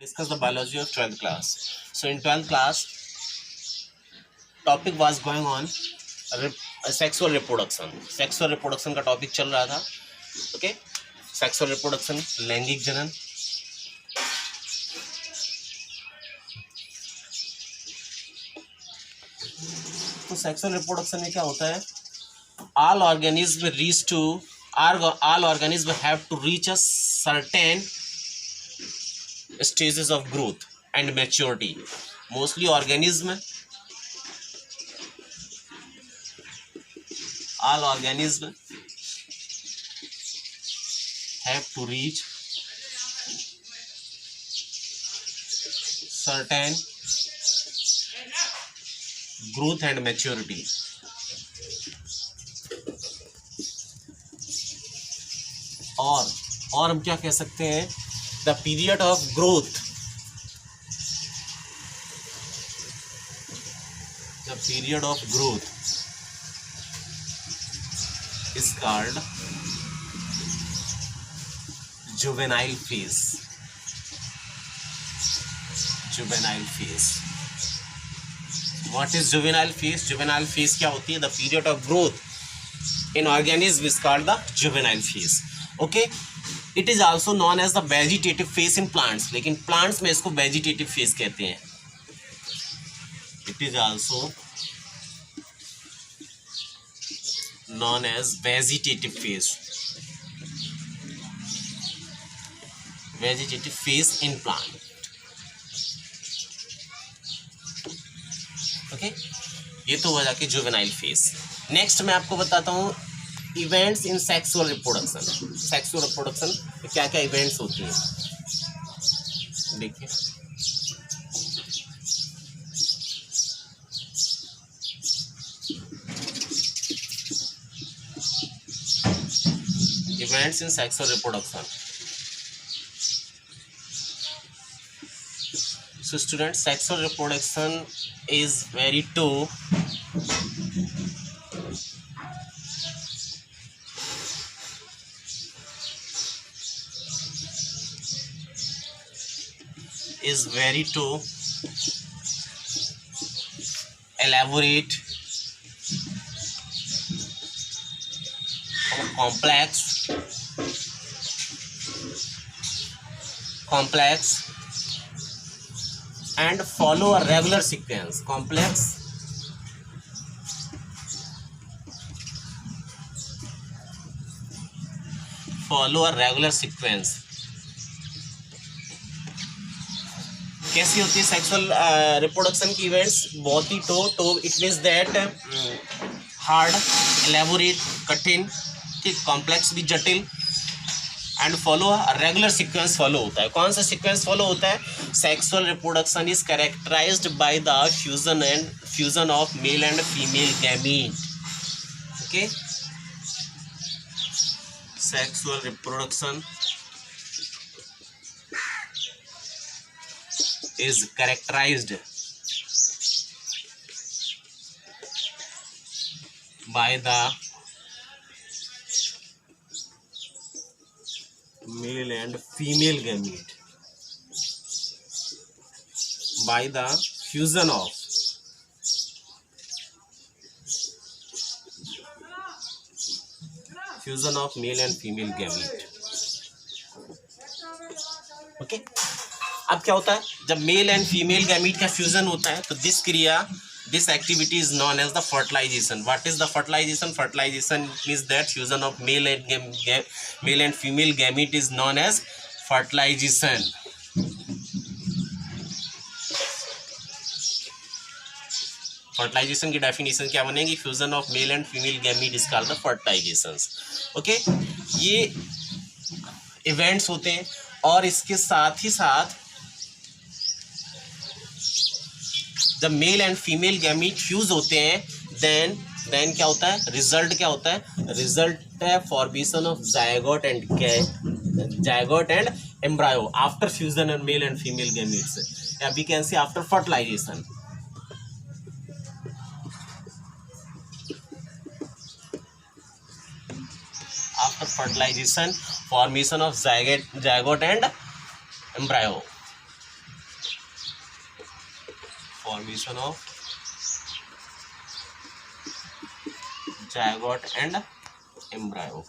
Discuss the biology of 12th class. So in 12th class, topic was going on sexual reproduction. Sexual reproduction का topic चल रहा था. Okay, sexual reproduction, लैंगिक जनन. तो sexual reproduction में क्या होता है? All organisms have to reach a certain stages of growth and maturity. Mostly all organisms have to reach certain growth and maturity. और हम क्या कह सकते हैं, the period of growth, the period of growth is called juvenile phase. Juvenile phase. What is juvenile phase? Juvenile phase क्या होती है? The period of growth in organism is called the juvenile phase. Okay. It is also known as the vegetative phase in plants. लेकिन plants में इसको vegetative phase कहते हैं. It is also known as vegetative phase. Vegetative phase in plant. Okay, ये तो हुआ जाके juvenile phase. Next मैं आपको बताता हूँ events in sexual reproduction. Sexual reproduction में क्या क्या events होती हैं. देखिए, events in sexual reproduction. So students, sexual reproduction is very elaborate, complex and follow a regular sequence. Complex follow a regular sequence. कैसी होती है सेक्सुअल रिप्रोडक्शन की इवेंट्स? बहुत ही it means that hard, elaborate कठिन, ठीक, कॉम्प्लेक्स भी जटिल, and follow regular sequence follow होता है. कौन सा सीक्वेंस फॉलो होता है? Sexual reproduction is characterized by the fusion of male and female gamete. Okay, sexual reproduction is characterized by the male and female gamete, by the fusion of male and female gamete. Okay, अब क्या होता है जब male and female gamete का fusion होता है? तो this activity is known as the fertilization. What is the fertilization? Fertilization means that fusion of male and female gamete is known as fertilization. Fertilization की डेफिनेशन क्या बनेगी? Fusion of male and female gamete is called the fertilization. Okay, ये events होते हैं और इसके साथ ही साथ जब male and female gamete fuse होते हैं देन क्या होता है? रिजल्ट क्या होता है? रिजल्ट है formation of zygote and embryo after fusion of male and female gametes, या we can say after fertilization. After fertilization, formation of zygote and embryo. formation of zygote and embryo.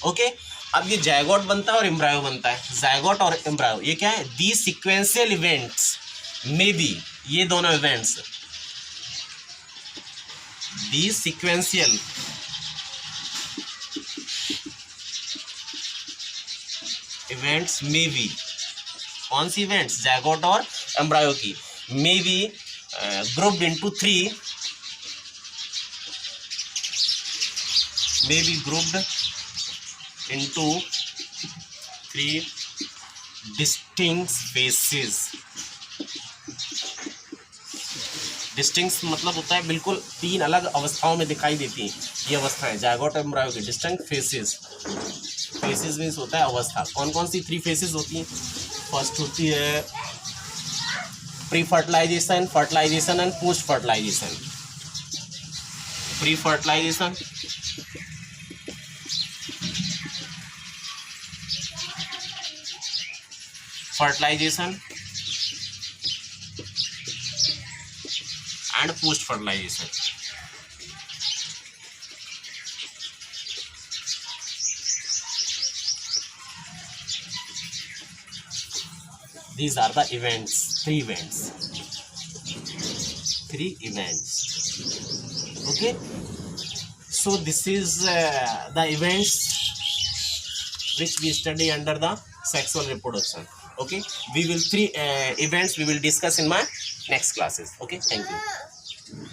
Okay अब ये zygote बनता है और embryo बनता है. Zygote और embryo ये क्या है? दी सिक्वेंशियल इवेंट्स में बी, ये दोनों इवेंट्स, दी सिक्वेंशियल इवेंट्स में बी, कौन सी इवेंट्स? जायगोट और एम्ब्रायो की. May be grouped into three, may be grouped into three distinct phases. Distinct मतलब होता है बिल्कुल तीन अलग अवस्थाओं में दिखाई देती हैं. ये अवस्था है जायगोट एम्ब्रायो की. डिस्टिंक्ट फेसेस, फेसेस मीन्स होता है अवस्था. कौन कौन सी थ्री फेसेस होती हैं? फर्स्ट होती है pre fertilization, fertilization and post fertilization. Pre fertilization, fertilization and post fertilization. These are the events, three events. Okay, so this is the events which we study under the sexual reproduction. Okay, we will three events we will discuss in my next classes. Okay, thank you.